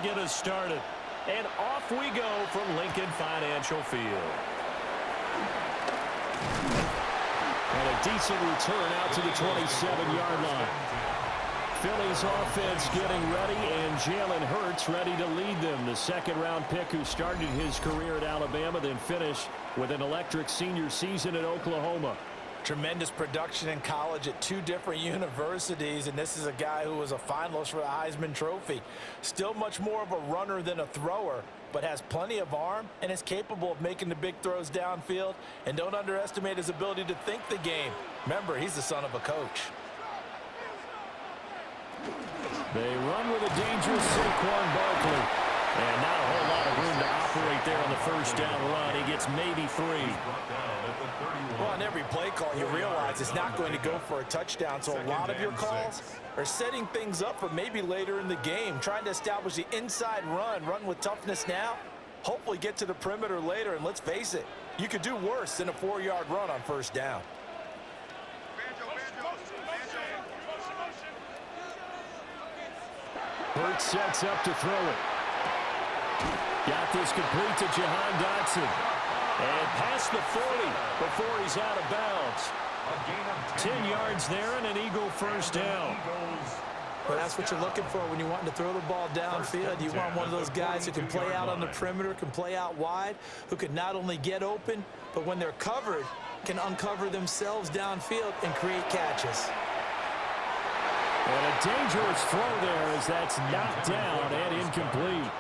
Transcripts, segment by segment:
to get us started. And off we go from Lincoln Financial Field. And a decent return out to the 27-yard line. Philly's offense getting ready, and Jalen Hurts ready to lead them. The second-round pick who started his career at Alabama, then finished with an electric senior season at Oklahoma. Tremendous production in college at 2 different universities, and this is a guy who was a finalist for the Heisman Trophy. Still much more of a runner than a thrower, but has plenty of arm and is capable of making the big throws downfield. And don't underestimate his ability to think the game. Remember, he's the son of a coach. They run with a dangerous Saquon Barkley. And not a whole lot of room to operate there on the first down run. He gets maybe 3. Well, on every play call, you realize it's not going to go for a touchdown. So a lot of your calls are setting things up for maybe later in the game, trying to establish the inside run with toughness now, hopefully get to the perimeter later. And let's face it, you could do worse than a 4-yard run on first down. Hurts sets up to throw it. Got this complete to Jahan Dotson. And past the 40 before he's out of bounds. 10 yards there and an Eagle first down. Well, that's what you're looking for when you want to throw the ball downfield. You want one of those guys who can play out on the perimeter, can play out wide, who can not only get open, but when they're covered, can uncover themselves downfield and create catches. And a dangerous throw there as that's knocked down and incomplete.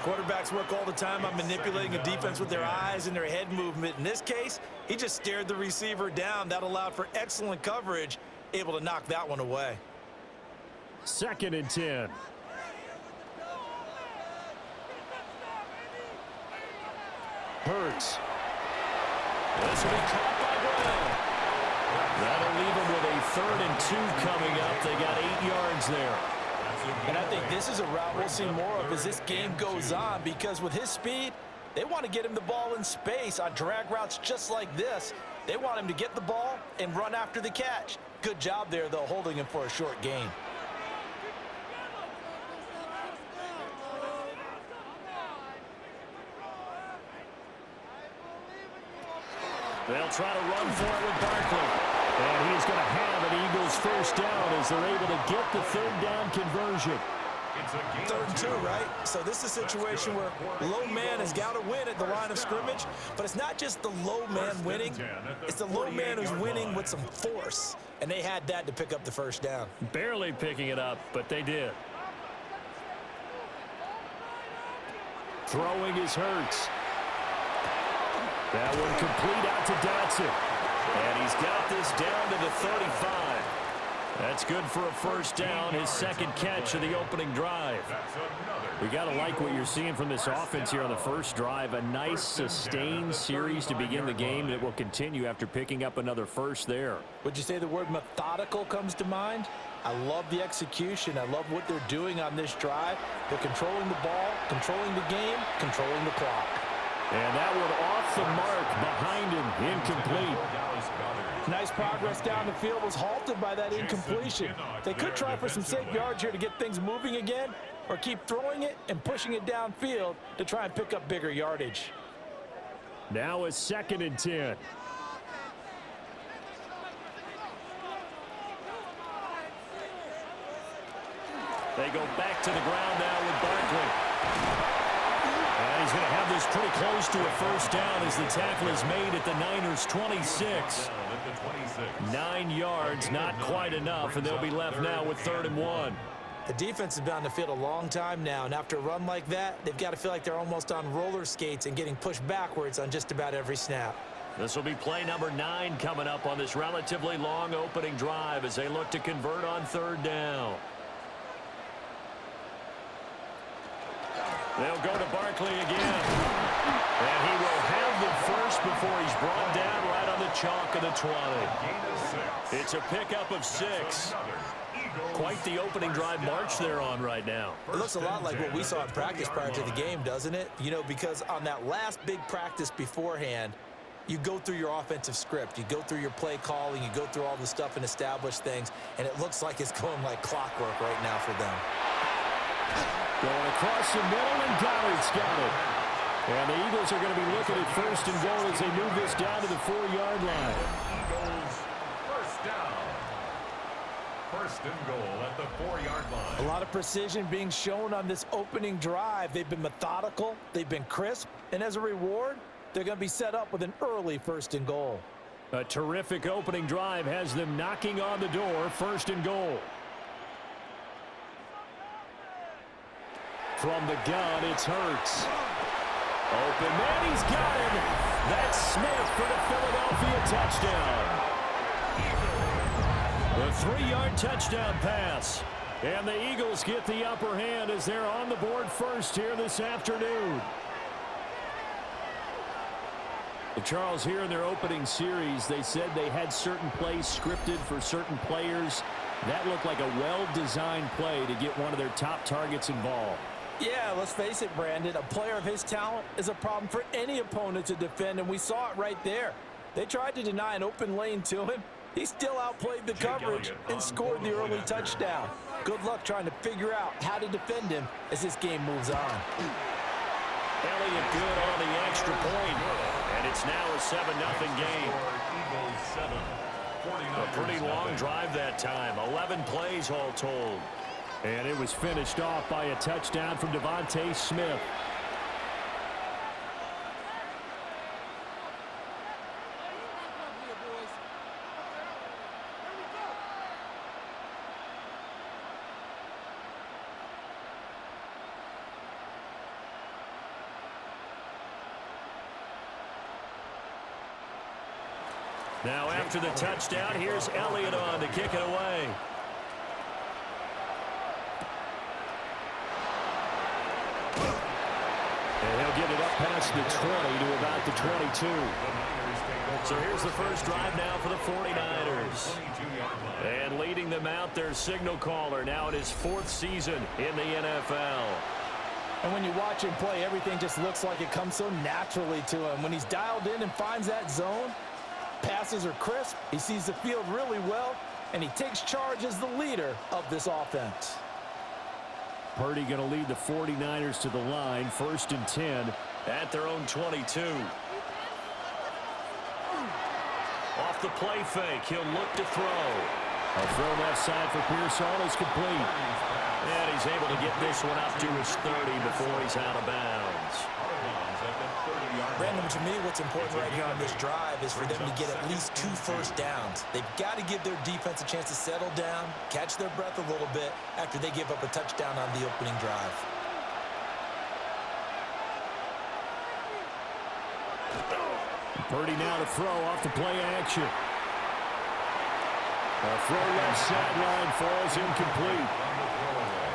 Quarterbacks work all the time on manipulating a defense with their eyes and their head movement. In this case, he just stared the receiver down. That allowed for excellent coverage, able to knock that one away. 2nd and 10. Hurts. This will be caught by Brown. That'll leave them with a 3rd and 2 coming up. They got 8 yards there. And I think this is a route we'll see more of as this game goes on, because with his speed, they want to get him the ball in space on drag routes just like this. They want him to get the ball and run after the catch. Good job there, though, holding him for a short gain. They'll try to run for it with Barkley. And he's going to have an Eagles first down as they're able to get the 3rd down conversion. 3rd and 2, right? So this is a situation where low man has got to win at the line of scrimmage, but it's not just the low man winning. It's the low man who's winning with some force, and they had that to pick up the first down. Barely picking it up, but they did. Throwing is Hurts. That one complete out to Dotson. And he's got this down to the 35. That's good for a first down, his 2nd catch of the opening drive. We got to like what you're seeing from this offense here on the first drive. A nice, sustained series to begin the game that will continue after picking up another first there. Would you say the word methodical comes to mind? I love the execution. I love what they're doing on this drive. They're controlling the ball, controlling the game, controlling the clock. And that one off the mark behind him, incomplete. Nice progress down the field, was halted by that incompletion. They could try for some safe yards here to get things moving again, or keep throwing it and pushing it downfield to try and pick up bigger yardage. Now a 2nd and 10. They go back to the ground now with Barkley. And he's going to have this pretty close to a first down as the tackle is made at the Niners' 26. 9 yards, not quite enough, and they'll be left now with 3rd and 1. The defense has been on the field a long time now, and after a run like that, they've got to feel like they're almost on roller skates and getting pushed backwards on just about every snap. This will be play number 9 coming up on this relatively long opening drive as they look to convert on 3rd down. They'll go to Barkley again. And he will have the first before he's brought down right on the chalk of the 20. It's a pickup of 6. Quite the opening drive march they're on right now. It looks a lot like what we saw in practice prior to the game, doesn't it? You know, because on that last big practice beforehand, you go through your offensive script. You go through your play calling. You go through all the stuff and establish things. And it looks like it's going like clockwork right now for them. Going across the middle, and Goddard's got it. And the Eagles are going to be looking at first and goal as they move this down to the 4-yard line. Eagles first down. First and goal at the 4-yard line. A lot of precision being shown on this opening drive. They've been methodical, they've been crisp, and as a reward, they're going to be set up with an early first and goal. A terrific opening drive has them knocking on the door, first and goal. From the gun, it's Hurts. Open man, he's got him. That's Smith for the Philadelphia touchdown. The 3-yard touchdown pass. And the Eagles get the upper hand as they're on the board first here this afternoon. Charles, here in their opening series, they said they had certain plays scripted for certain players. That looked like a well-designed play to get one of their top targets involved. Yeah, let's face it, Brandon. A player of his talent is a problem for any opponent to defend, and we saw it right there. They tried to deny an open lane to him. He still outplayed the coverage and scored the early touchdown. Good luck trying to figure out how to defend him as this game moves on. Elliott good on the extra point, and it's now a 7-0 game. A pretty long drive that time, 11 plays all told. And it was finished off by a touchdown from Devontae Smith. Now after the touchdown, here's Elliott on to kick it away. And he'll get it up past the 20 to about the 22. So here's the first drive now for the 49ers. And leading them out, their signal caller now in his 4th season in the NFL. And when you watch him play, everything just looks like it comes so naturally to him. When he's dialed in and finds that zone, passes are crisp, he sees the field really well, and he takes charge as the leader of this offense. Purdy going to lead the 49ers to the line, 1st and 10 at their own 22. Off the play fake, he'll look to throw. A throw left side for Pearson is complete. And he's able to get this one up to his 30 before he's out of bounds. Brandon, to me, what's important right here on this drive is for them to get at least 2 first downs. They've got to give their defense a chance to settle down, catch their breath a little bit after they give up a touchdown on the opening drive. Purdy now to throw off the play action. A throw left sideline falls incomplete.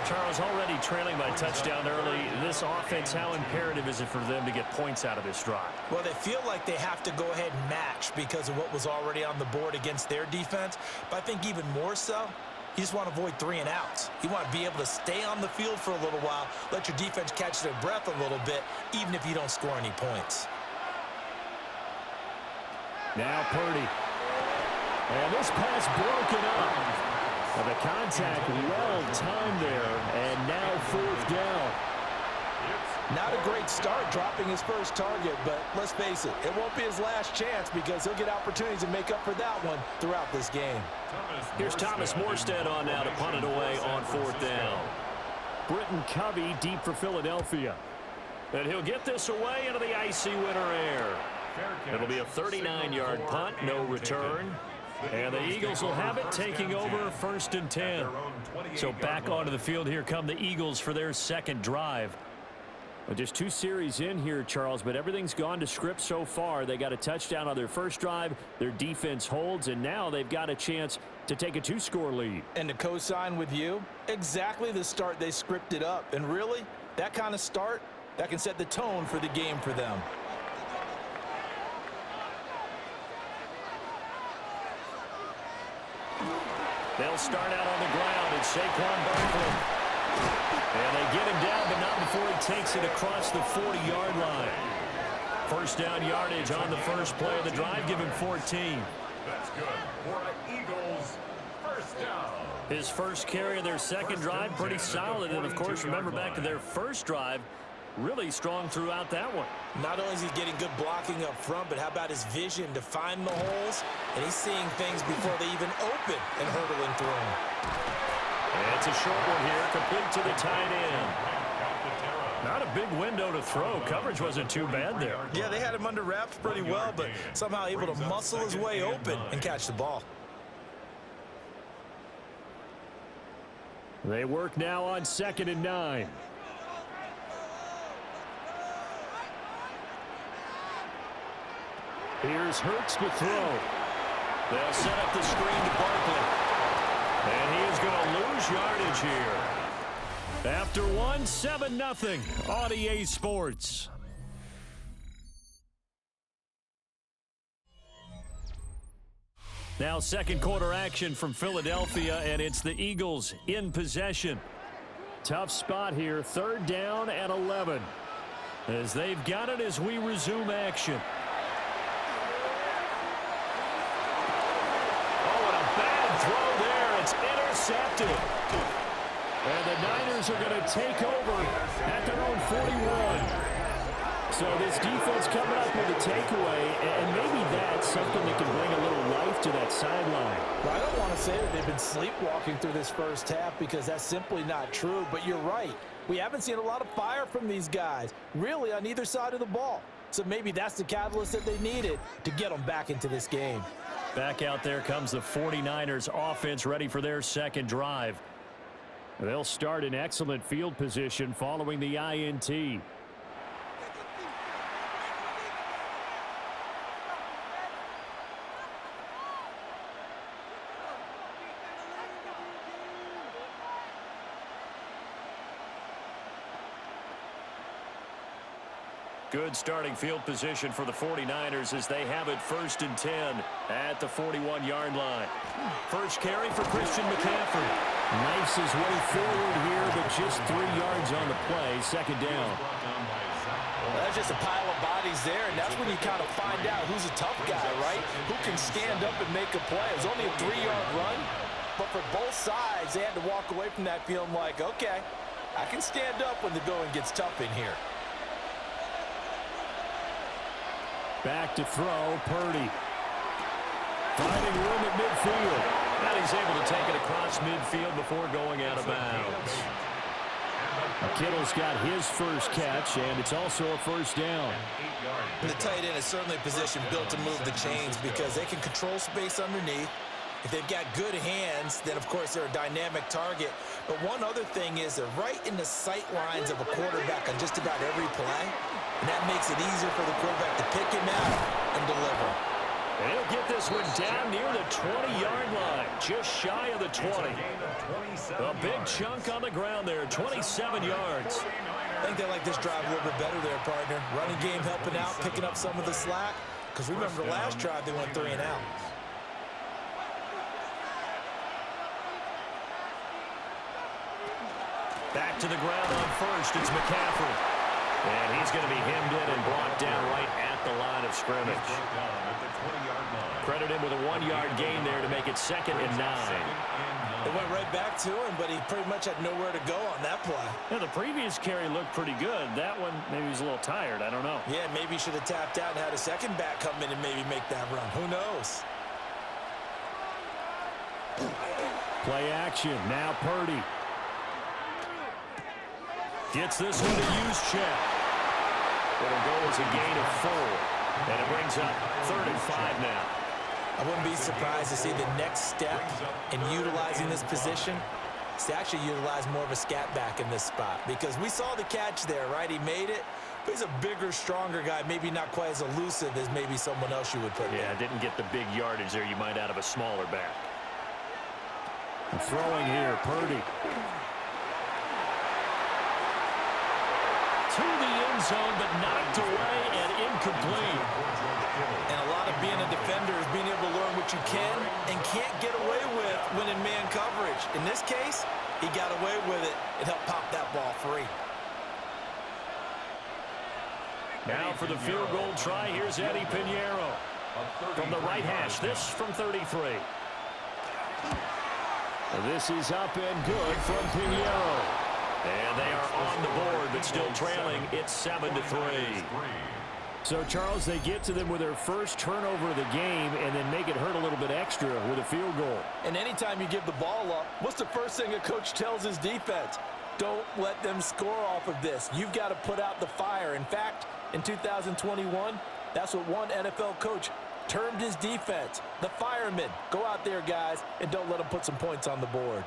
Charles, already trailing by touchdown early. This offense, how imperative is it for them to get points out of this drive? Well, they feel like they have to go ahead and match because of what was already on the board against their defense. But I think even more so, you just want to avoid 3 and outs. You want to be able to stay on the field for a little while, let your defense catch their breath a little bit, even if you don't score any points. Now Purdy. And this pass broken up. The contact well timed there, and now 4th down. Not a great start dropping his first target, but let's face it, it won't be his last chance because he'll get opportunities to make up for that one throughout this game. Here's Thomas Morstead on now to punt it away on 4th down. Britton Covey deep for Philadelphia. And he'll get this away into the icy winter air. It'll be a 39-yard punt, no return. And the Eagles will have it, taking over 1st and 10. So back onto the field here come the Eagles for their second drive. Just 2 series in here, Charles, but everything's gone to script so far. They got a touchdown on their first drive. Their defense holds, and now they've got a chance to take a 2-score lead. And to co-sign with you, exactly the start they scripted up. And really, that kind of start, that can set the tone for the game for them. They'll start out on the ground. It's Saquon Barkley. And they get him down, but not before he takes it across the 40-yard line. First down yardage on the first play of the drive. Give him 14. That's good for an Eagles first first down. His first carry of their second drive, pretty solid. And, of course, remember back to their first drive, really strong throughout that one. Not only is he getting good blocking up front, but how about his vision to find the holes? And he's seeing things before they even open and hurdling through them. And it's a short one here, complete to the tight end. Not a big window to throw. Coverage wasn't too bad there. Yeah, they had him under wraps pretty well, but somehow able to muscle his way open and catch the ball. They work now on 2nd and 9. Here's Hurts to throw. They'll set up the screen to Barkley. And he is going to lose yardage here. After one, 7-0 on EA Sports. Now second quarter action from Philadelphia, and it's the Eagles in possession. Tough spot here, 3rd down and 11. As they've got it as we resume action. Oh, and a bad throw there. It's intercepted. And the Niners are going to take over at their own 41. So this defense coming up with a takeaway, and maybe that's something that can bring a little life to that sideline. Well, I don't want to say that they've been sleepwalking through this first half because that's simply not true, but you're right. We haven't seen a lot of fire from these guys, really on either side of the ball. So maybe that's the catalyst that they needed to get them back into this game. Back out there comes the 49ers offense ready for their second drive. They'll start in excellent field position following the INT. Good starting field position for the 49ers as they have it 1st and 10 at the 41-yard line. First carry for Christian McCaffrey. Knifes his way forward here, but just 3 yards on the play. 2nd down. Well, that's just a pile of bodies there, and that's when you kind of find out who's a tough guy, right? Who can stand up and make a play. It was only a 3-yard run, but for both sides, they had to walk away from that feeling like, okay, I can stand up when the going gets tough in here. Back to throw, Purdy. Finding room at midfield. And he's able to take it across midfield before going out of bounds. Kittle's got his first catch, and it's also a 1st down. The tight end is certainly a position built to move the chains because they can control space underneath. If they've got good hands, then, of course, they're a dynamic target. But one other thing is they're right in the sight lines of a quarterback on just about every play. And that makes it easier for the quarterback to pick him out and deliver. And he'll get this one down near the 20-yard line, just shy of the 20. A big chunk on the ground there, 27 yards. I think they like this drive a little bit better there, partner. Running game helping out, picking up some of the slack. Because remember, the last drive they went 3 and out. Back to the ground on 1st, it's McCaffrey. And he's going to be hemmed in and brought down right at the line of scrimmage. Credit him with a 1-yard gain there to make it 2nd and 9. It went right back to him, but he pretty much had nowhere to go on that play. Yeah, the previous carry looked pretty good. That one, maybe he's a little tired. I don't know. Yeah, maybe he should have tapped out and had a second back come in and maybe make that run. Who knows? Play action. Now Purdy. Gets this one to use check. It'll go as a gain of 4. And it brings up 3rd and 5 now. I wouldn't be surprised to see the next step in utilizing this position is to actually utilize more of a scat back in this spot. Because we saw the catch there, right? He made it. But he's a bigger, stronger guy. Maybe not quite as elusive as maybe someone else you would put Yeah, there. didn't get the big yardage there you might out of a smaller back. Throwing here, Purdy. To the end zone, but knocked away and incomplete. And a lot of being a defender is being able to learn what you can and can't get away with when in man coverage. In this case, he got away with it and helped pop that ball free. Now for the field goal try, here's Eddie Pinheiro. From the right hash, this from 33. This is up and good from Pinheiro. And they are on the board, but still trailing. It's 7-3. So, Charles, they get to them with their first turnover of the game and then make it hurt a little bit extra with a field goal. And anytime you give the ball up, what's the first thing a coach tells his defense? Don't let them score off of this. You've got to put out the fire. In fact, in 2021, that's what one NFL coach termed his defense, the firemen. Go out there, guys, and don't let them put some points on the board.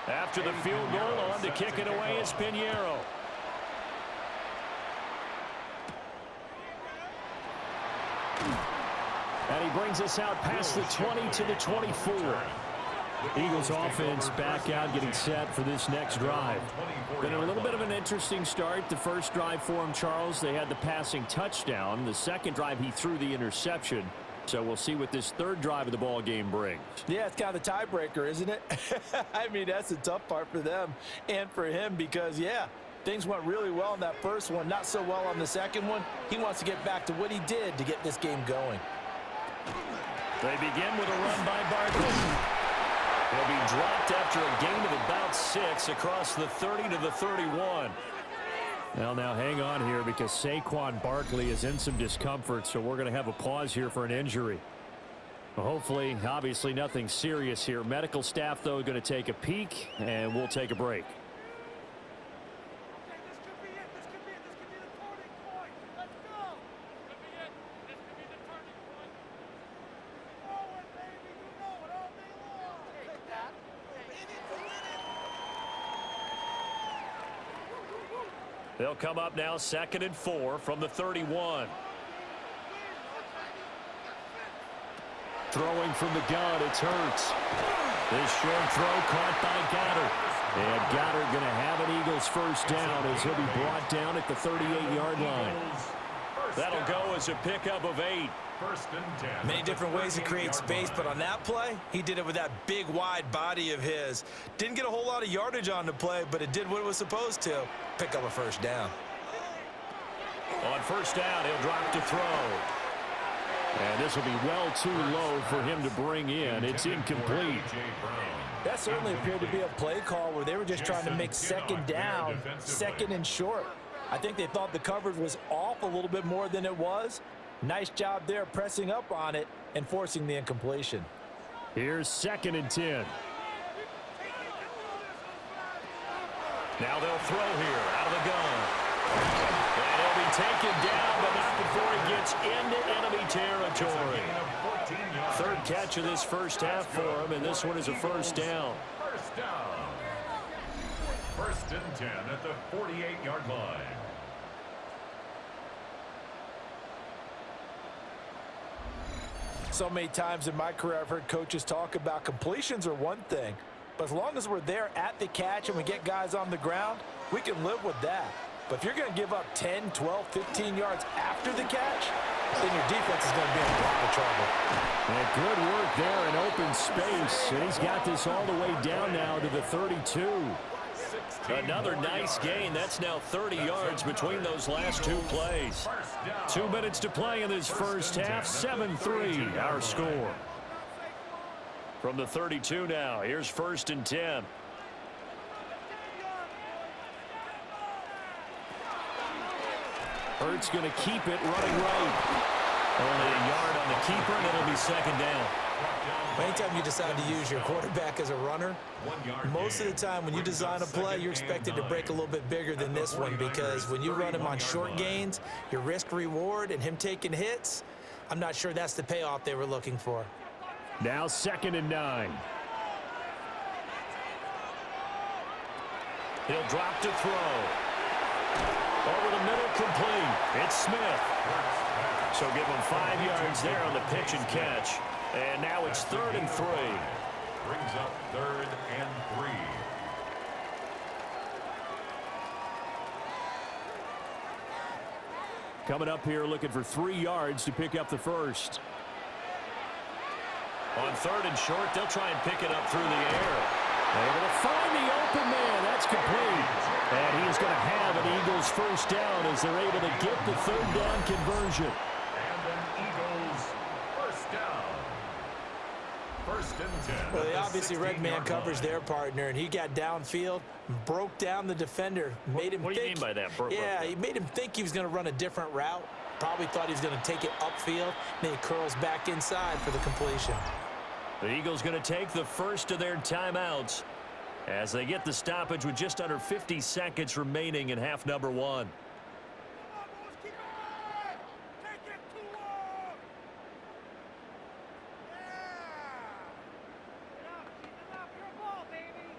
After the field goal, on to kick it away is Pinheiro. And he brings us out past the 20 to the 24. Eagles offense back out, getting set for this next drive. Been a little bit of an interesting start. The first drive for him, Charles, they had the passing touchdown. The second drive, he threw the interception. So we'll see what this third drive of the ball game brings. Yeah, it's kind of the tiebreaker, isn't it? I mean, that's the tough part for them and for him because, yeah, things went really well in that first one, not so well on the second one. He wants to get back to what he did to get this game going. They begin with a run by Barkley. He'll be dropped after a gain of about 6 across the 30 to the 31. Well, now hang on here because Saquon Barkley is in some discomfort, so we're going to have a pause here for an injury. Well, hopefully, obviously nothing serious here. Medical staff, though, going to take a peek, and we'll take a break. They'll come up now 2nd and 4 from the 31. Throwing from the gun, it's Hurts. This short throw caught by Goddard. And Goddard going to have an Eagles first down as he'll be brought down at the 38-yard line. That'll go as a pickup of 8. Many different ways to create space, but on that play, he did it with that big, wide body of his. Didn't get a whole lot of yardage on the play, but it did what it was supposed to. Pick up a first down. On first down, he'll drop to throw. And this will be well too low for him to bring in. It's incomplete. That certainly appeared to be a play call where they were just trying to make second down, second and short. I think they thought the coverage was off a little bit more than it was. Nice job there pressing up on it and forcing the incompletion. Here's 2nd and 10. Now they'll throw here out of the gun. And he'll be taken down, but not before he gets into enemy territory. Third catch of this first half for him, and this one is a first down. First down. 1st and 10 at the 48-yard line. So many times in my career I've heard coaches talk about completions are one thing, but as long as we're there at the catch and we get guys on the ground, we can live with that. But if you're going to give up 10, 12, 15 yards after the catch, then your defense is going to be in a lot of trouble. And good work there in open space, and he's got this all the way down now to the 32. Another nice gain. That's now 30 yards between those last two plays. 2 minutes to play in this first half. 7-3 our score. From the 32 now, here's 1st and 10. Hurts going to keep it running right. Only a yard on the keeper, and it'll be 2nd down. Anytime you decide to use your quarterback as a runner, most of the time when you design a play, you're expected to break a little bit bigger than this one because when you run him on short gains, your risk-reward and him taking hits, I'm not sure that's the payoff they were looking for. Now 2nd and 9. He'll drop to throw. Over the middle, complete. It's Smith. So give him 5 yards there on the pitch and catch. And now it's 3rd and 3. Brings up 3rd and 3. Coming up here looking for 3 yards to pick up the first. On 3rd and short, they'll try and pick it up through the air. Able to find the open man. That's complete. And he's going to have an Eagles first down as they're able to get the 3rd down conversion. And an Eagles first down. 1st and 10 Well, they obviously read man coverage their partner, and he got downfield, broke down the defender, made him What do you mean by that? Yeah, he made him think he was going to run a different route. Probably thought he was going to take it upfield. Then he curls back inside for the completion. The Eagles going to take the first of their timeouts as they get the stoppage with just under 50 seconds remaining in half number one.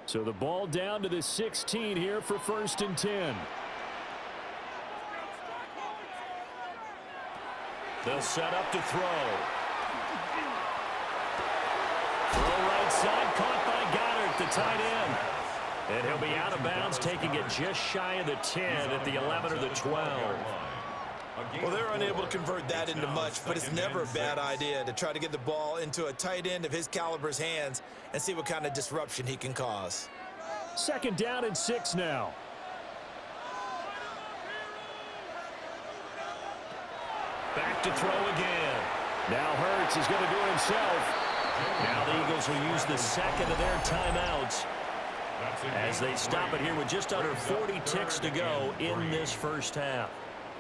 So the ball down to the 16 here for 1st and 10. They'll set up to throw. Throw right side, caught by Goddard, the tight end. And he'll be out of bounds, taking it just shy of the 10 at the 11 or the 12. Well, they're unable to convert that into much, but it's never a bad idea to try to get the ball into a tight end of his caliber's hands and see what kind of disruption he can cause. 2nd down and 6 now. Back to throw again. Now Hurts is going to do it himself. Now the Eagles will use the second of their timeouts as they stop it here with just under 40 ticks to go in this first half.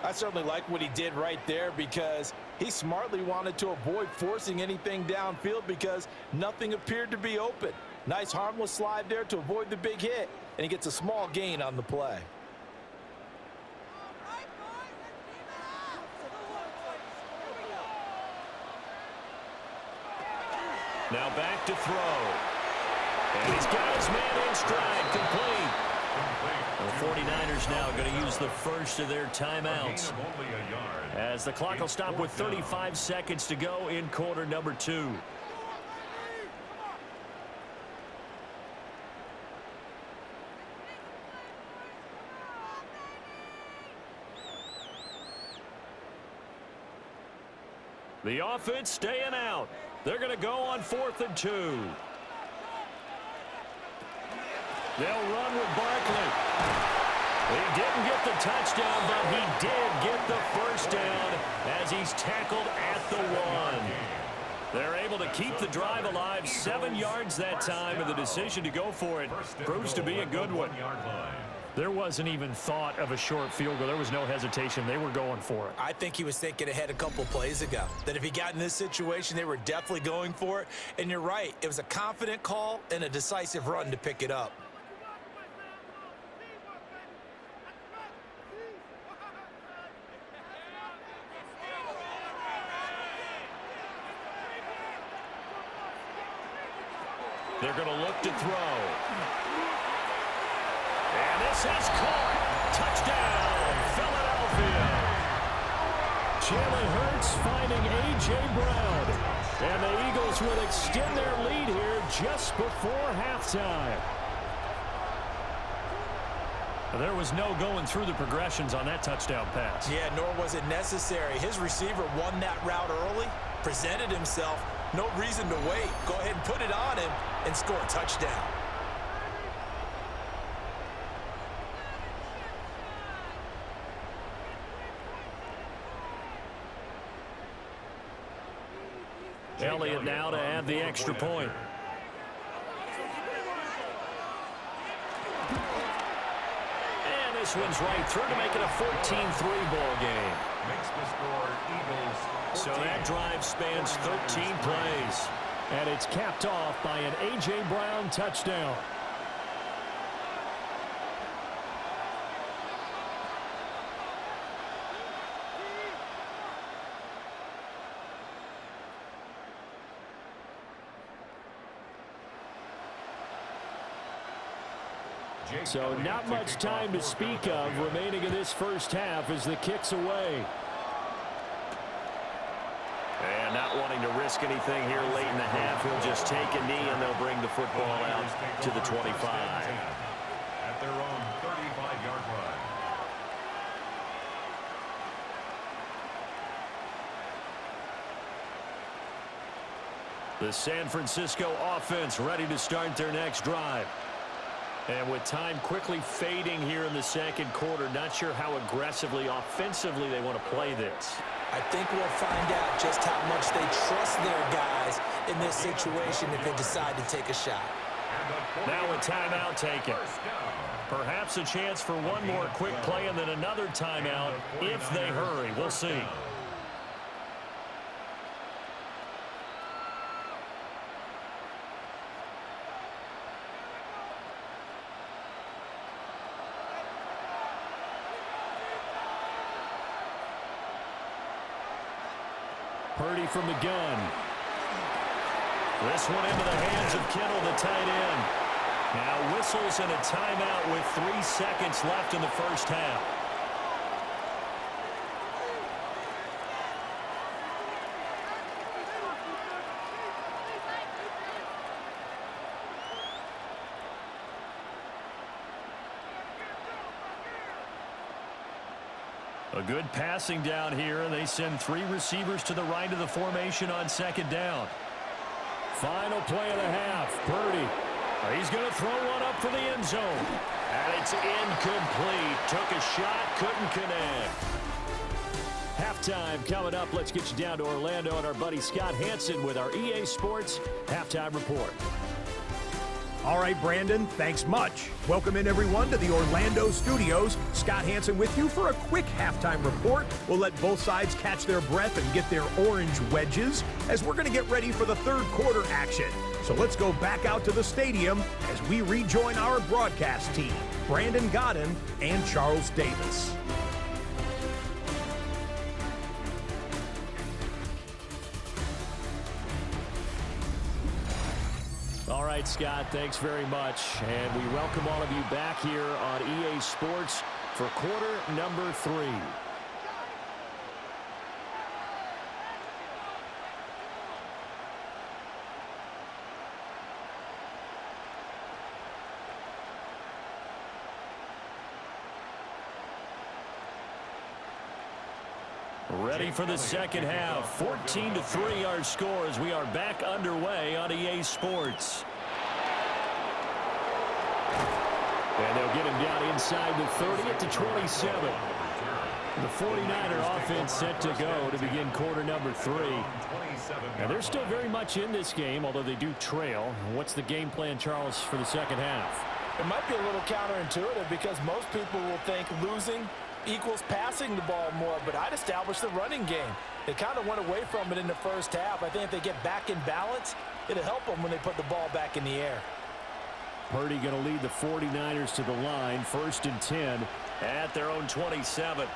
I certainly like what he did right there because he smartly wanted to avoid forcing anything downfield because nothing appeared to be open. Nice harmless slide there to avoid the big hit, and he gets a small gain on the play. Now back to throw. And he's got his man in stride, complete. The 49ers now going to use the first of their timeouts as the clock will stop with 35 seconds to go in quarter number 2. The offense staying out. They're going to go on 4th and 2. They'll run with Barkley. He didn't get the touchdown, but he did get the first down as he's tackled at the 1. They're able to keep the drive alive, 7 yards that time, and the decision to go for it proves to be a good one. There wasn't even thought of a short field goal. There was no hesitation. They were going for it. I think he was thinking ahead a couple plays ago, that if he got in this situation, they were definitely going for it. And you're right. It was a confident call and a decisive run to pick it up. They're going to look to throw. And this is caught. Touchdown, Philadelphia. Jalen Hurts finding A.J. Brown. And the Eagles will extend their lead here just before halftime. There was no going through the progressions on that touchdown pass. Yeah, nor was it necessary. His receiver won that route early, presented himself. No reason to wait. Go ahead and put it on him and score a touchdown. Elliott now to add the extra point. And this one's right through to make it a 14-3 ball game. Makes the score Eagles 14. So that drive spans 13 plays. And it's capped off by an A.J. Brown touchdown. So not much time to speak of remaining in this first half as the kick's away. And not wanting to risk anything here late in the half, he'll just take a knee and they'll bring the football out to the 25. At their own 35-yard line. The San Francisco offense ready to start their next drive. And with time quickly fading here in the second quarter, not sure how aggressively, offensively they want to play this. I think we'll find out just how much they trust their guys in this situation if they decide to take a shot. Now a timeout taken. Perhaps a chance for one more quick play and then another timeout if they hurry. We'll see. Purdy from the gun. This one into the hands of Kittle, the tight end. Now whistles and a timeout with 3 seconds left in the first half. A good passing down here. They send 3 receivers to the right of the formation on second down. Final play of the half. Purdy. He's going to throw one up for the end zone. And it's incomplete. Took a shot, couldn't connect. Halftime coming up. Let's get you down to Orlando and our buddy Scott Hansen with our EA Sports Halftime Report. All right, Brandon, thanks much. Welcome in, everyone, to the Orlando studios. Scott Hansen with you for a quick halftime report. We'll let both sides catch their breath and get their orange wedges as we're going to get ready for the third quarter action. So let's go back out to the stadium as we rejoin our broadcast team, Brandon Godden and Charles Davis. All right, Scott, thanks very much. And we welcome all of you back here on EA Sports for quarter number 3. Ready for the second half. 14-3 our score as we are back underway on EA Sports. And they'll get him down inside the 30 at the 27. The 49er offense set to go to begin quarter number 3. And they're still very much in this game, although they do trail. What's the game plan, Charles, for the second half? It might be a little counterintuitive because most people will think losing equals passing the ball more, but I'd establish the running game. They kind of went away from it in the first half. I think if they get back in balance, it'll help them when they put the ball back in the air. Purdy going to lead the 49ers to the line, 1st and 10 at their own 27.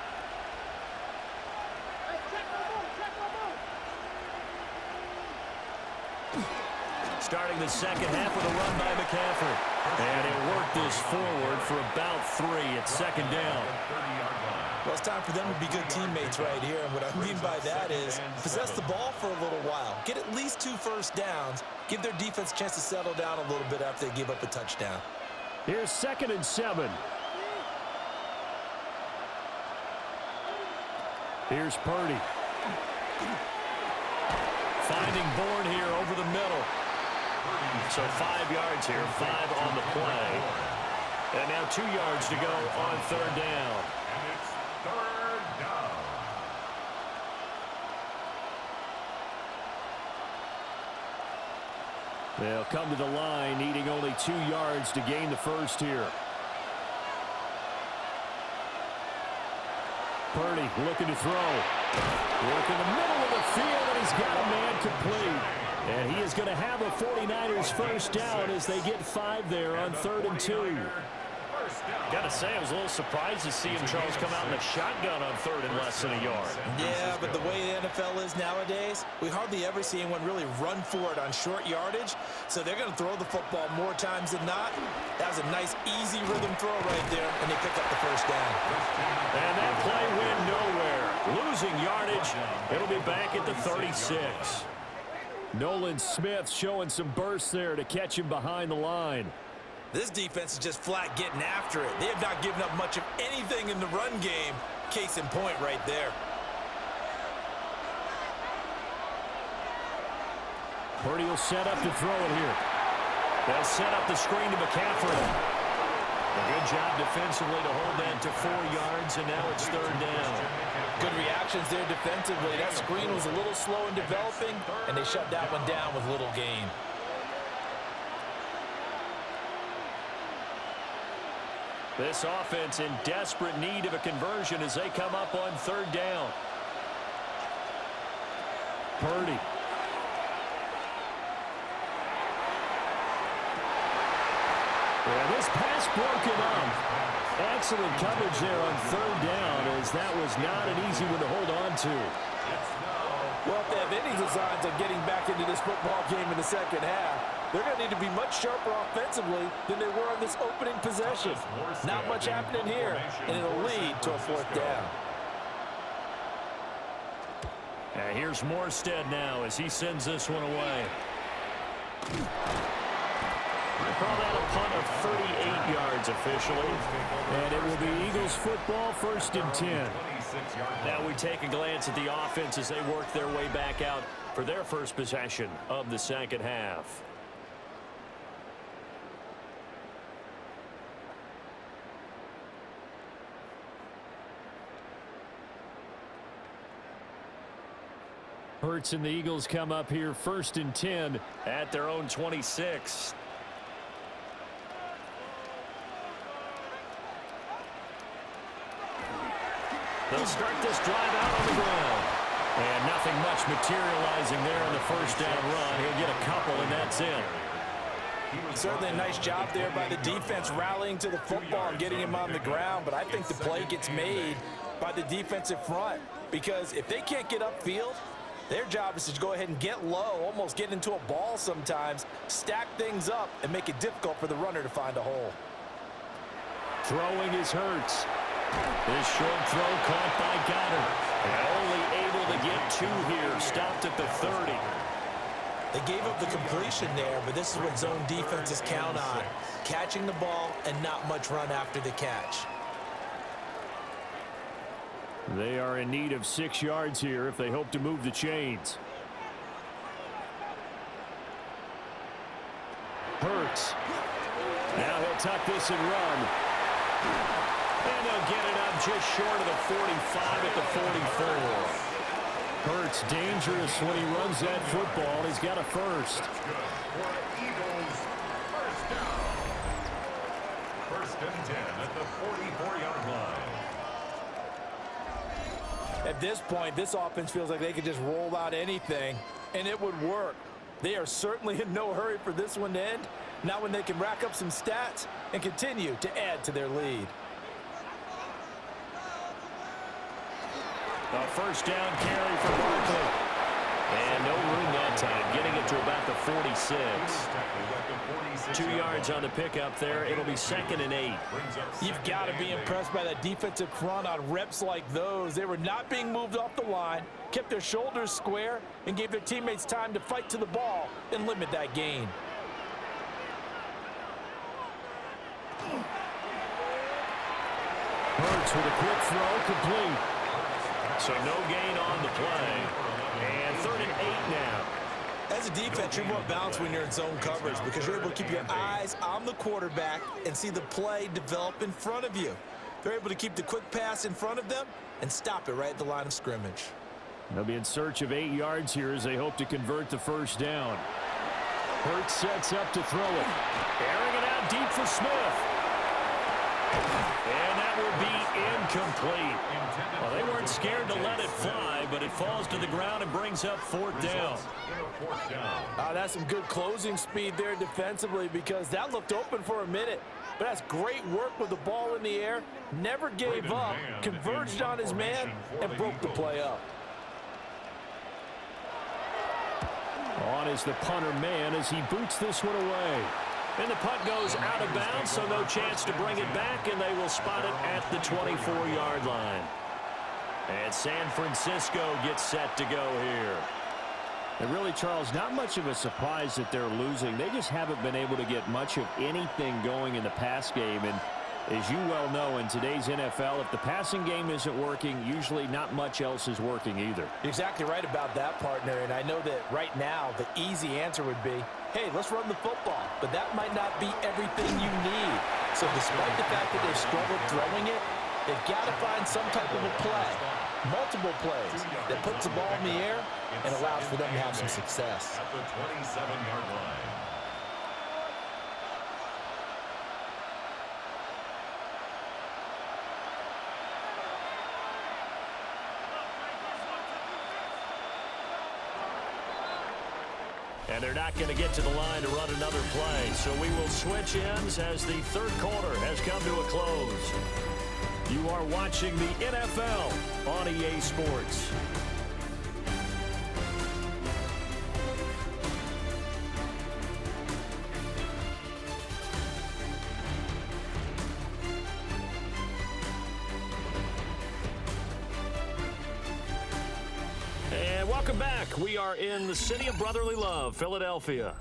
Starting the second half with a run by McCaffrey. And it worked this forward for about 3 at second down. Well, it's time for them to be good teammates right here. And what I mean by that is possess the ball for a little while. Get at least 2 first downs. Give their defense a chance to settle down a little bit after they give up a touchdown. Here's 2nd and 7. Here's Purdy. Finding Bourne here over the middle. So 5 yards here, 5 on the play. And now 2 yards to go on 3rd down. And it's 3rd down. They'll come to the line, needing only 2 yards to gain the first here. Purdy looking to throw. Work in the middle of the field, and he's got a man complete. And he is going to have a 49ers first down as they get 5 there on 3rd and 2. Got to say, I was a little surprised to see him, Charles, come out in a shotgun on 3rd and less than a yard. Yeah, but the way the NFL is nowadays, we hardly ever see anyone really run for it on short yardage. So they're going to throw the football more times than not. That was a nice, easy rhythm throw right there, and they pick up the first down. And that play went nowhere. Losing yardage. It'll be back at the 36. Nolan Smith showing some bursts there to catch him behind the line. This defense is just flat getting after it. They have not given up much of anything in the run game. Case in point right there. Purdy will set up to throw it here. They'll set up the screen to McCaffrey. A good job defensively to hold that to 4 yards, and now it's 3rd down. Good reactions there defensively. That screen was a little slow in developing, and they shut that one down with little gain. This offense in desperate need of a conversion as they come up on 3rd down. Purdy. Yeah, this pass broken up. Excellent coverage there on 3rd down, as that was not an easy one to hold on to. Well, if they have any designs on getting back into this football game in the second half, they're going to need to be much sharper offensively than they were on this opening possession. Not much happening here, and it'll lead to a 4th down. And here's Morstead now as he sends this one away. They call that a punt of 38 yards officially. And it will be Eagles football, 1st and 10. Now we take a glance at the offense as they work their way back out for their first possession of the second half. Hurts and the Eagles come up here 1st and 10 at their own 26. They'll start this drive out on the ground. And nothing much materializing there on the 1st down run. He'll get a couple, and that's it. Certainly a nice job there by the defense rallying to the football and getting him on the ground. But I think the play gets made by the defensive front, because if they can't get upfield, their job is to go ahead and get low, almost get into a ball sometimes, stack things up, and make it difficult for the runner to find a hole. Throwing is Hurts. This short throw caught by Goddard. And only able to get 2 here. Stopped at the 30. They gave up the completion there, but this is what zone defenses count on. Catching the ball and not much run after the catch. They are in need of 6 yards here if they hope to move the chains. Hurts. Now he'll tuck this and run. And they'll get it up just short of the 45 at the 44. Hurts dangerous when he runs that football. He's got a first. Eagles, 1st down. 1st and 10 at the 44-yard line. At this point, this offense feels like they could just roll out anything, and it would work. They are certainly in no hurry for this one to end. Now when they can rack up some stats and continue to add to their lead. A 1st down carry for Barkley. And no room that time, getting it to about the 46. 2 yards on the pickup there. It'll be 2nd and 8. You've got to be impressed by that defensive front on reps like those. They were not being moved off the line, kept their shoulders square, and gave their teammates time to fight to the ball and limit that gain. Hurts with a quick throw, complete. So no gain on the play. And 3rd and 8 now. As a defense, you're more balanced when you're in zone coverage because you're able to keep your eyes on the quarterback and see the play develop in front of you. They're able to keep the quick pass in front of them and stop it right at the line of scrimmage. They'll be in search of 8 yards here as they hope to convert the 1st down. Hurts sets up to throw it. Airing it out deep for Smith. And that will be incomplete. Well, they weren't scared to let it fly, but it falls to the ground and brings up 4th down. That's some good closing speed there defensively because that looked open for a minute. But that's great work with the ball in the air. Never gave up, converged on his man, and broke the play up. On is the punter man as he boots this one away. And the punt goes out of bounds, so no chance to bring it back, and they will spot it at the 24-yard line. And San Francisco gets set to go here. And really, Charles, not much of a surprise that they're losing. They just haven't been able to get much of anything going in the pass game. And as you well know, in today's NFL, if the passing game isn't working, usually not much else is working either. You're exactly right about that, partner. And I know that right now the easy answer would be, hey, let's run the football. But that might not be everything you need. So despite the fact that they've struggled throwing it, they've got to find some type of a play, multiple plays, that puts the ball in the air and allows for them to have some success. At the 27-yard line. And they're not going to get to the line to run another play. So we will switch ends as the third quarter has come to a close. You are watching the NFL on EA Sports. Welcome back. We are in the city of brotherly love, Philadelphia.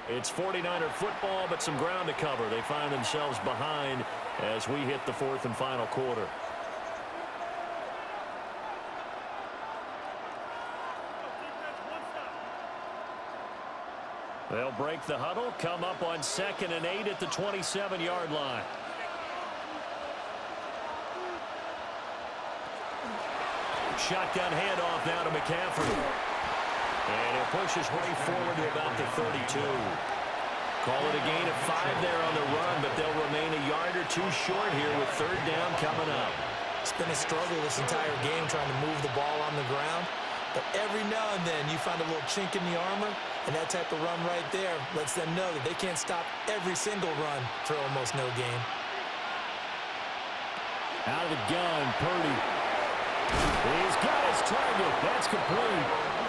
It's 49er football, but some ground to cover. They find themselves behind as we hit the fourth and final quarter. They'll break the huddle, come up on 2nd and 8 at the 27-yard line. Shotgun handoff now to McCaffrey. And he'll push his way forward to about the 32. Call it a gain of 5 there on the run, but they'll remain a yard or two short here with third down coming up. It's been a struggle this entire game trying to move the ball on the ground. But every now and then you find a little chink in the armor, and that type of run right there lets them know that they can't stop every single run for almost no gain. Out of the gun, Purdy. He's got his target. That's complete.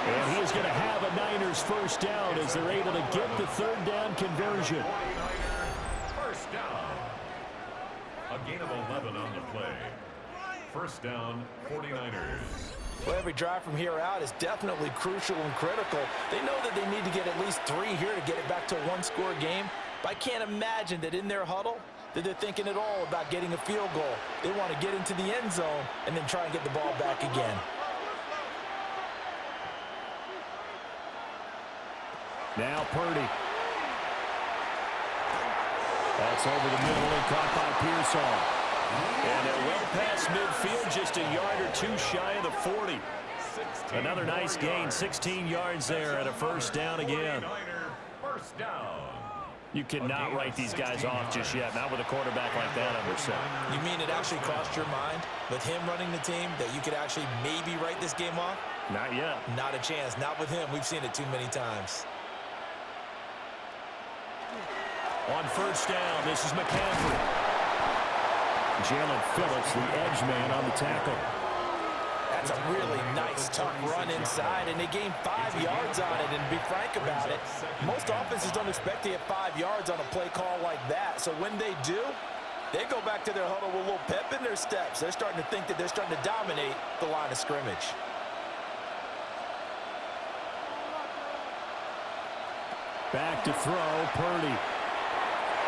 And he is going to have a Niners first down as they're able to get the third down conversion. First down. A gain of 11 on the play. First down, 49ers. Well, every drive from here out is definitely crucial and critical. They know that they need to get at least 3 here to get it back to a one-score game. But I can't imagine that in their huddle that they're thinking at all about getting a field goal. They want to get into the end zone and then try and get the ball back again. Now Purdy. That's over the middle and caught by Pearsall. And they're well past midfield, just a yard or two shy of the 40. Another nice gain, 16 yards there, and a first down again. First down. You cannot write these guys off just yet, not with a quarterback like that under center. You mean it actually crossed your mind with him running the team that you could actually maybe write this game off? Not yet. Not a chance. Not with him. We've seen it too many times. On first down, this is McCaffrey. Jalen Phillips, the edge man on the tackle. That's a really nice, tough run inside, and they gained 5 yards on it. And to be frank about it, most offenses don't expect to get 5 yards on a play call like that. So when they do, they go back to their huddle with a little pep in their steps. They're starting to think that they're starting to dominate the line of scrimmage. Back to throw, Purdy.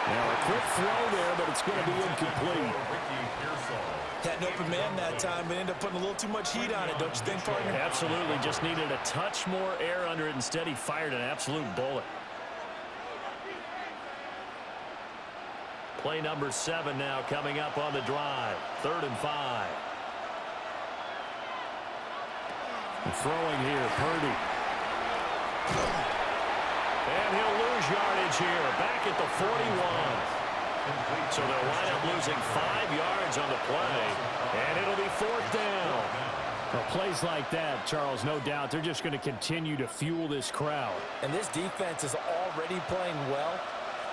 Now a quick throw there, but it's going to be incomplete. Had an open man that time, but ended up putting a little too much heat on it, don't you think, partner? Absolutely, just needed a touch more air under it. Instead, he fired an absolute bullet. Play number 7 now coming up on the drive. 3rd and 5. And throwing here, Purdy. And he'll lose yardage here, back at the 41. So they'll wind up losing 5 yards on the play, and it'll be 4th down. Well, plays like that, Charles, no doubt, they're just going to continue to fuel this crowd. And this defense is already playing well,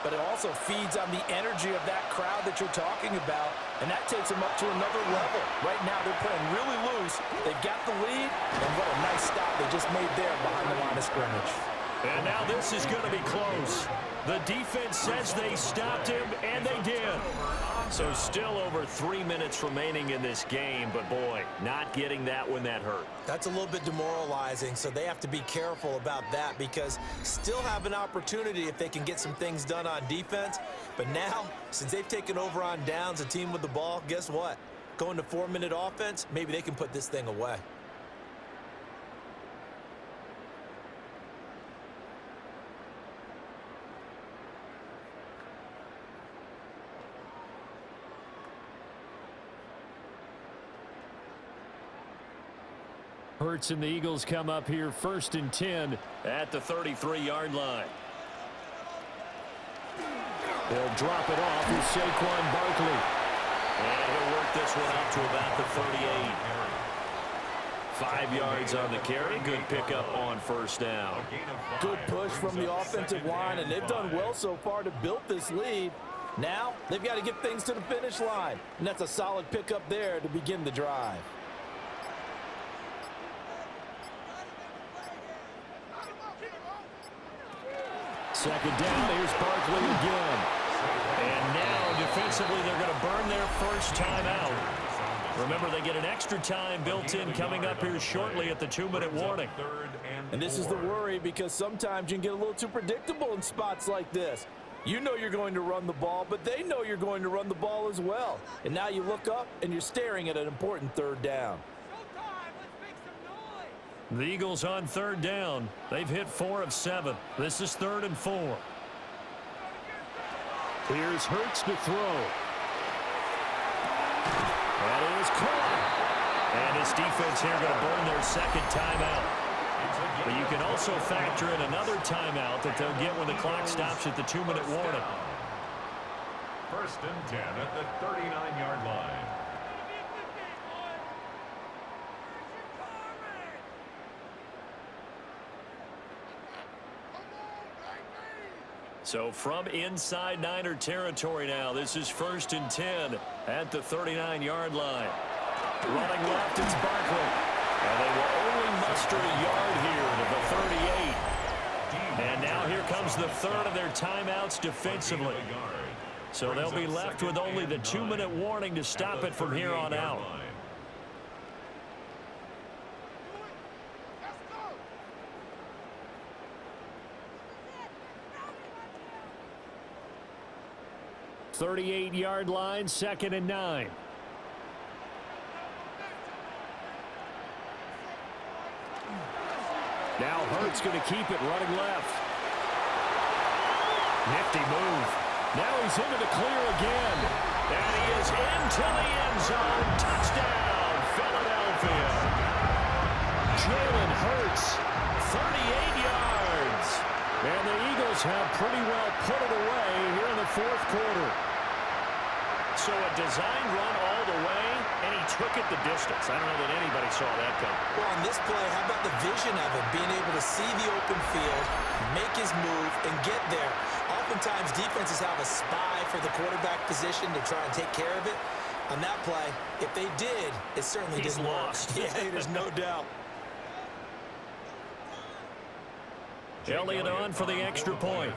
but it also feeds on the energy of that crowd that you're talking about, and that takes them up to another level. Right now, they're playing really loose. They've got the lead, and what a nice stop they just made there behind the line of scrimmage. And now this is going to be close. The defense says they stopped him, and they did. So still over 3 minutes remaining in this game, but boy, not getting that when that hurt. That's a little bit demoralizing, so they have to be careful about that because still have an opportunity if they can get some things done on defense. But now, since they've taken over on downs, a team with the ball, guess what? Going to 4-minute offense, maybe they can put this thing away. Hurts and the Eagles come up here 1st and 10 at the 33-yard line. They'll drop it off with Saquon Barkley. And he'll work this one out to about the 38. 5 yards on the carry. Good pickup on 1st down. Good push from the offensive line, and they've done well so far to build this lead. Now they've got to get things to the finish line, and that's a solid pickup there to begin the drive. Second down, here's Barkley again. And now defensively they're going to burn their first timeout. Remember, they get an extra time built in coming up here shortly at the 2-minute warning. And this is the worry, because sometimes you can get a little too predictable in spots like this. You know you're going to run the ball, but they know you're going to run the ball as well. And now you look up and you're staring at an important 3rd down. The Eagles on 3rd down. They've hit 4 of 7. This is 3rd and 4. Here's Hurts to throw. That is caught. And his defense here going to burn their second timeout. But you can also factor in another timeout that they'll get when the clock stops at the 2-minute warning. 1st and 10 at the 39-yard line. So from inside Niner territory now, this is 1st and 10 at the 39-yard line. Running left, it's Barkley. And they will only muster a yard here to the 38. And now here comes the 3rd of their timeouts defensively. So they'll be left with only the 2-minute warning to stop it from here on out. .38-yard line, 2nd and 9. Now Hurts going to keep it running left. Nifty move. Now he's into the clear again. And he is into the end zone. Touchdown, Philadelphia. Jalen Hurts. 38 yards. And the Eagles have pretty well put it away here in the 4th quarter. So a designed run all the way, and he took it the distance. I don't know that anybody saw that coming. Well, on this play, how about the vision of him, being able to see the open field, make his move, and get there. Oftentimes, defenses have a spy for the quarterback position to try and take care of it. On that play, if they did, it certainly He's didn't lost. work. Yeah, there's no doubt. Elliott on for the extra point.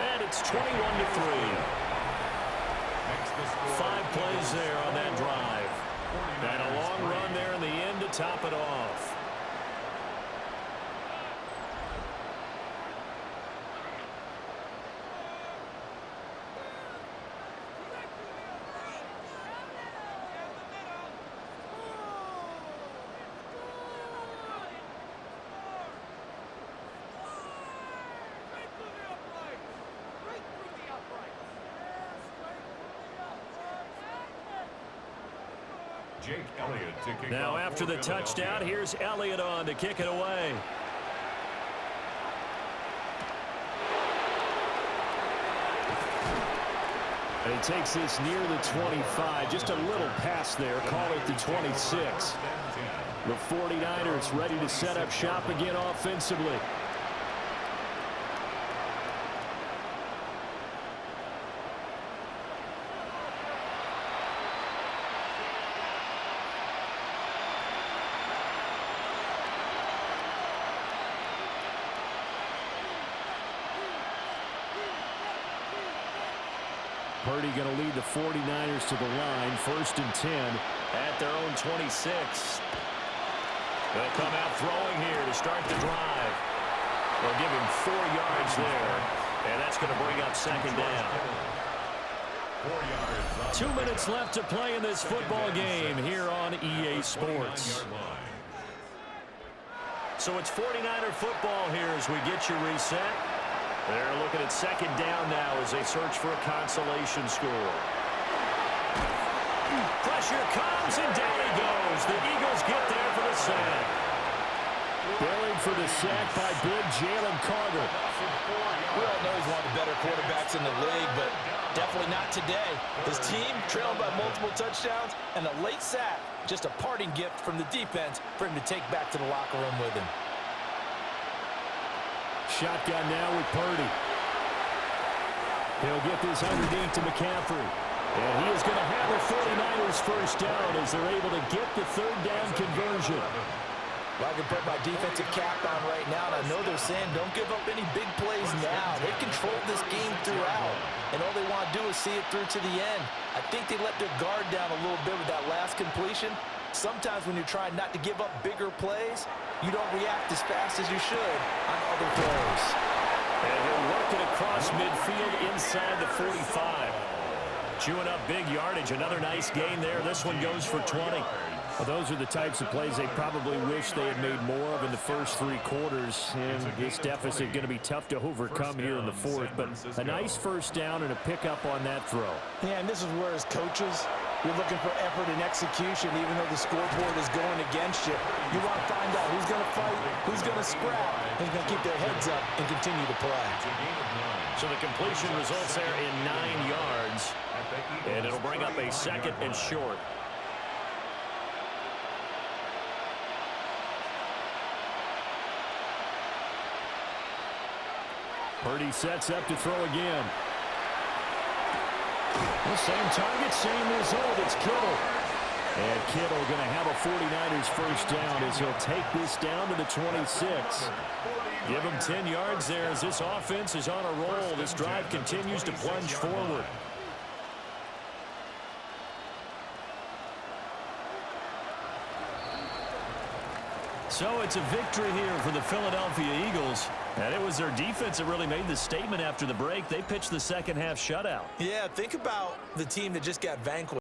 And it's 21-3. 5 plays there on that drive. And a long run there in the end to top it off. Now after the touchdown, here's Elliott on to kick it away. And he takes this near the 25. Just a little pass there. Call it the 26. The 49ers ready to set up shop again offensively. Purdy going to lead the 49ers to the line. 1st and 10 at their own 26. They'll come out throwing here to start the drive. They'll give him 4 yards there, and that's going to bring up 2nd down. 2 minutes left to play in this football game here on EA Sports. So it's 49er football here as we get you reset. They're looking at 2nd down now as they search for a consolation score. Pressure comes, and down he goes. The Eagles get there for the sack. Buried for the sack by big Jalen Carter. We all know he's one of the better quarterbacks in the league, but definitely not today. His team trailing by multiple touchdowns, and a late sack, just a parting gift from the defense for him to take back to the locker room with him. Shotgun now with Purdy. He'll get this underneath to McCaffrey. And he is going to have a 49ers first down as they're able to get the third down conversion. Well, I can put my defensive cap on right now, and I know they're saying don't give up any big plays now. They've controlled this game throughout, and all they want to do is see it through to the end. I think they let their guard down a little bit with that last completion. Sometimes when you're trying not to give up bigger plays, you don't react as fast as you should on other throws. And he'll work it across midfield inside the 45. Chewing up big yardage. Another nice gain there. This one goes for 20. Well, those are the types of plays they probably wish they had made more of in the first 3 quarters. And this deficit going to be tough to overcome here in the fourth. But a nice first down and a pickup on that throw. Yeah, and this is where as coaches, you're looking for effort and execution, even though the scoreboard is going against you. You want to find out who's going to fight, who's going to scrap, who's going to keep their heads up and continue to play. So the completion results there in 9 yards. And it'll bring up a second and short. Purdy sets up to throw again. The same target, same result. It's Kittle. And Kittle going to have a 49ers first down as he'll take this down to the 26. Give him 10 yards there as this offense is on a roll. This drive continues to plunge forward. So it's a victory here for the Philadelphia Eagles. And it was their defense that really made the statement after the break. They pitched the second half shutout. Yeah, think about the team that just got vanquished.